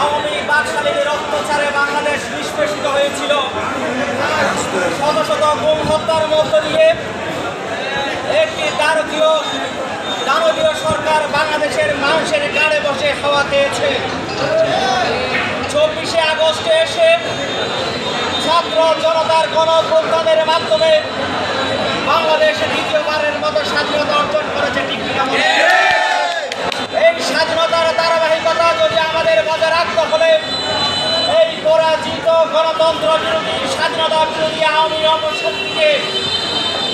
আওয়ামী বাকশালীদের অত্যাচারে বাংলাদেশ নিষ্পেষিত হয়েছিল। শত শত গুম হত্যার মধ্য দিয়ে একটি দানবীয় সরকার বাংলাদেশের মানুষের গাড়ে বসে হাওয়া খেয়েছে। 24শে আগস্টে এসে ছাত্র জনতার গণঅভ্যুত্থানের মাধ্যমে বাংলাদেশে দ্বিতীয়বারের মতো স্বাধীনতা অর্জন করেছে। ঠিক কিনা? এই স্বাধীনতার ধারাবাহিকতা যদি আমাদের বজায় রাখতে হলে এই পরাজিত গণতন্ত্র বিরোধী স্বাধীনতা বিরোধী আওয়ামী অপশক্তিকে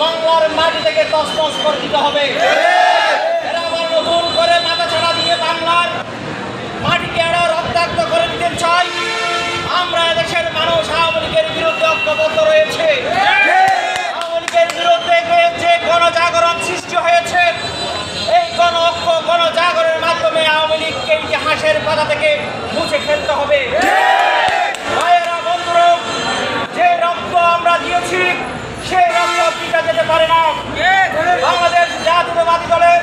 বাংলার মাটি থেকে তছনছ করে দিতে হবে। এরা আবার নতুন করে মাথাছাড়া দিয়ে বাংলার মাটিকে এরা রক্তাক্ত করে দিতে চায়। আমরা এদেশের মানুষ আওয়ামী লীগের বিরুদ্ধে ঐক্যবদ্ধ রয়েছে। আওয়ামী লীগের বিরুদ্ধে যে গণজাগরণ সৃষ্টি হয়েছে, এই গণজাগরণের মাধ্যমে আওয়ামী লীগকে ইতিহাসের পাতা থেকে মুছে ফেলতে হবে। ভাইয়েরা, বন্ধুরা, যে রক্ত আমরা দিয়েছি সেই রক্ত পিতা যেতে পারে না। বাংলাদেশ জাতীয়তাবাদী দলের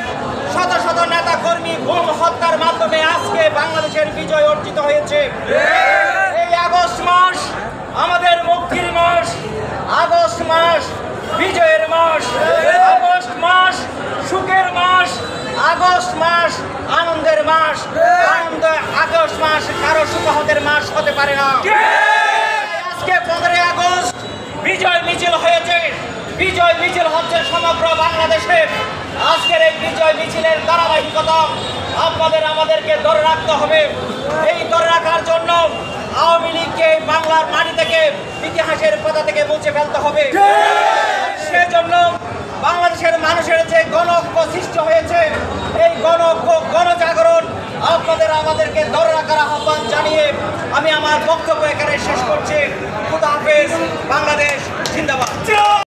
শত শত নেতা কর্মী গুম হত্যার মাধ্যমে আজকে বাংলাদেশের বিজয় অর্জিত হয়েছে। এই আগস্ট মাস আমাদের মুক্তির মাস, আগস্ট মাস বিজয়ের মাস, আগস্ট মাস সুখের মাস, আগস্ট মাস আনন্দের মাস। আগস্ট মাস কারো সুখদের মাস হতে পারে না। আজকে 15 আগস্ট বিজয় মিছিল হয়েছে। বিজয় মিছিল হচ্ছে সমগ্র বাংলাদেশে। আজকের এই বিজয় মিছিলের ধারাবাহিকতা আমাদেরকে ধরে রাখতে হবে। এই ধরে রাখার জন্য আওয়ামী লীগকে বাংলার মাটি থেকে ইতিহাসের পাতা থেকে মুছে ফেলতে হবে। সেজন্য বাংলাদেশের মানুষের যে গণঐক্য সৃষ্টি হয়েছে, এই গণজাগরণ আমাদেরকে ধরে রাখার আহ্বান জানিয়ে আমি আমার বক্তব্য এখানে শেষ করছি। খুদা হাফেজ। বাংলাদেশ জিন্দাবাদ।